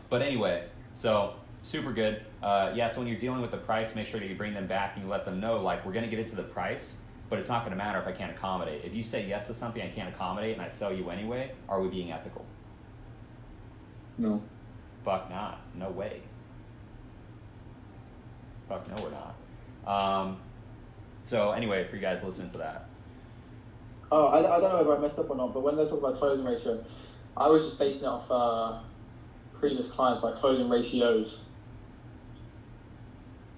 But anyway, so super good. Yeah, so when you're dealing with the price, make sure that you bring them back and you let them know, like, we're going to get into the price, but it's not going to matter if I can't accommodate. If you say yes to something I can't accommodate and I sell you anyway, are we being ethical? No. Fuck not. No way. Fuck no, we're not. So anyway, for you guys listening to that. Oh, I don't know if I messed up or not, but when they talk about closing ratio, I was just basing it off previous clients, like closing ratios.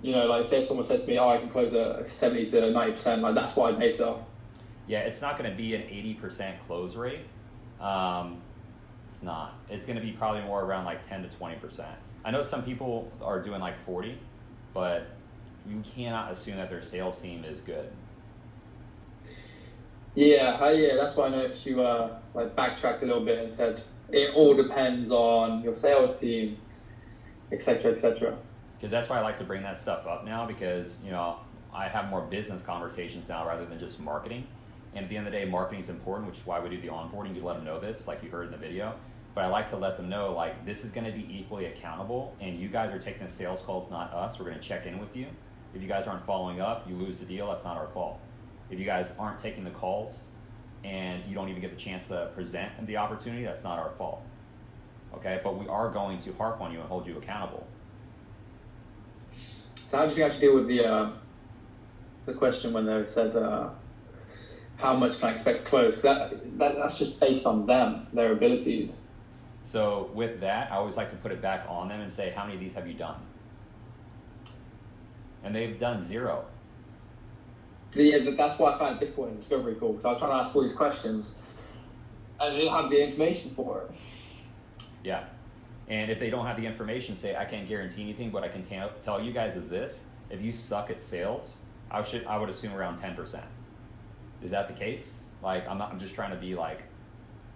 You know, like say if someone said to me, oh, I can close a 70 to 90%, like that's what I base it off. Yeah, it's not going to be an 80% close rate. It's not. It's going to be probably more around like 10 to 20%. I know some people are doing like 40, but you cannot assume that their sales team is good. Yeah, yeah, that's why I noticed you like backtracked a little bit and said it all depends on your sales team, etc., etc. Because that's why I like to bring that stuff up now, because you know I have more business conversations now rather than just marketing. And at the end of the day, marketing is important, which is why we do the onboarding. You let them know this, like you heard in the video. But I like to let them know, like, this is going to be equally accountable, and you guys are taking the sales calls, not us. We're going to check in with you. If you guys aren't following up, you lose the deal. That's not our fault. If you guys aren't taking the calls and you don't even get the chance to present the opportunity, that's not our fault. Okay? But we are going to harp on you and hold you accountable. So how did you actually deal with the question when they said, how much can I expect to close? Because that's just based on them, their abilities. So with that, I always like to put it back on them and say, how many of these have you done? And they've done 0. Yeah, that's why I found it difficult in discovery call, because I was trying to ask all these questions and I didn't have the information for it. Yeah. And if they don't have the information, say, I can't guarantee anything, but I can tell you guys is this: if you suck at sales, I would assume around 10%. Is that the case? Like, I'm just trying to be like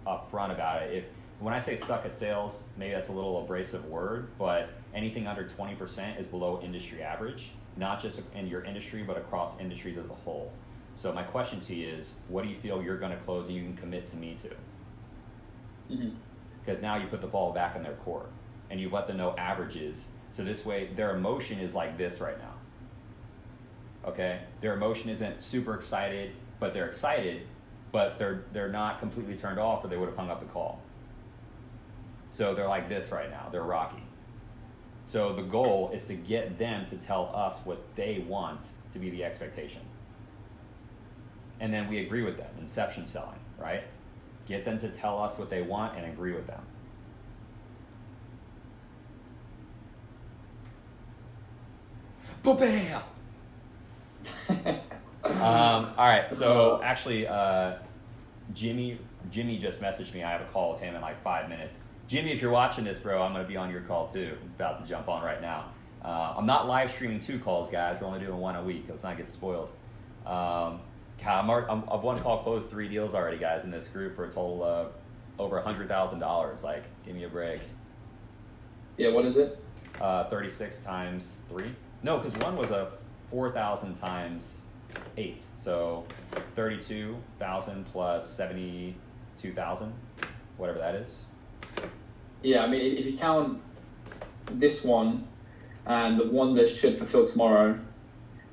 upfront about it. When I say suck at sales, maybe that's a little abrasive word, but anything under 20% is below industry average, not just in your industry, but across industries as a whole. So my question to you is, what do you feel you're going to close and you can commit to me to? Because now you put the ball back in their court and you let them know averages. So this way their emotion is like this right now. Okay? Their emotion isn't super excited, but they're excited, but they're not completely turned off or they would have hung up the call. So they're like this right now. They're rocky. So the goal is to get them to tell us what they want to be the expectation. And then we agree with them, inception selling, right? Get them to tell us what they want and agree with them. Ba-bam! All right, so actually, Jimmy just messaged me. I have a call with him in like 5 minutes. Jimmy, if you're watching this, bro, I'm going to be on your call too. I'm about to jump on right now. I'm not live streaming 2 calls, guys. We're only doing 1 a week. Let's not get spoiled. I've one call closed 3 deals already, guys, in this group for a total of over $100,000. Like, give me a break. Yeah, what is it? 36 times 3. No, because one was a 4,000 times 8. So 32,000 plus 72,000, whatever that is. Yeah, I mean, if you count this one and the one that should fulfill tomorrow,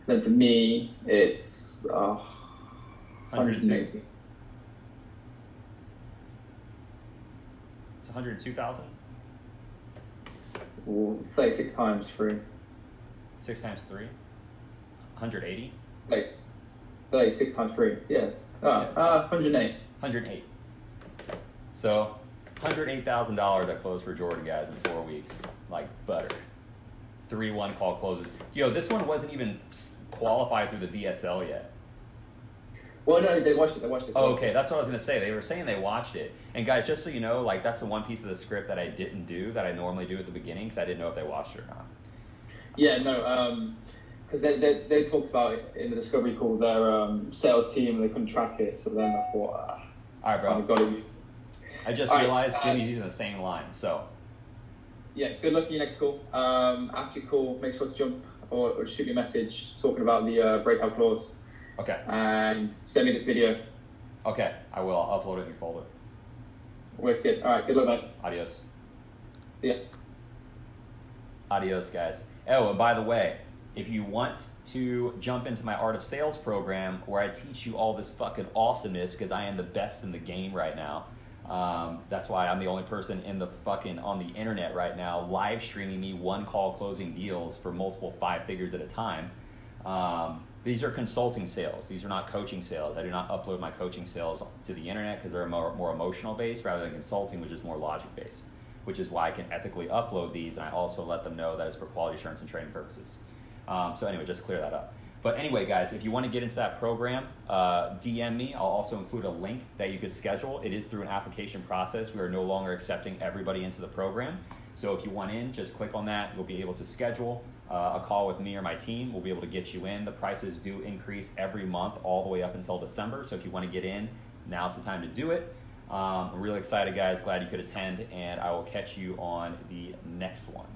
then to me, it's 102. It's 102,000? Well, 36 times 3. 6 times 3? 180? Like, 36 times 3, yeah. 108. 108. So, $108,000 I closed for Jordan, guys, in 4 weeks. Like butter. 3-1 call closes. Yo, this one wasn't even qualified through the VSL yet. Well, no, they watched it. Oh, okay, that's what I was going to say. They were saying they watched it. And guys, just so you know, like that's the one piece of the script that I didn't do that I normally do at the beginning because I didn't know if they watched it or not. Yeah, no, because they talked about it in the discovery call, their sales team, and they couldn't track it. So then I thought, all right, bro. I've got to. I just realized Jimmy's using the same line, so. Yeah, good luck in your next call. After your call, make sure to jump or shoot me a message talking about the breakout clause. Okay. And send me this video. Okay, I will. I'll upload it in your folder. Wicked. All right, good luck, mate. Adios. See ya. Adios, guys. Oh, and by the way, if you want to jump into my Art of Sales program where I teach you all this fucking awesomeness because I am the best in the game right now. That's why I'm the only person in the fucking on the internet right now live streaming me 1 call closing deals for multiple 5 figures at a time. These are consulting sales. These are not coaching sales. I do not upload my coaching sales to the internet because they're more emotional based rather than consulting, which is more logic based, which is why I can ethically upload these. And I also let them know that it's for quality assurance and training purposes. So anyway, just clear that up. But anyway, guys, if you want to get into that program, DM me. I'll also include a link that you could schedule. It is through an application process. We are no longer accepting everybody into the program. So if you want in, just click on that. You'll be able to schedule a call with me or my team. We'll be able to get you in. The prices do increase every month all the way up until December. So if you want to get in, now's the time to do it. I'm really excited, guys. Glad you could attend, and I will catch you on the next one.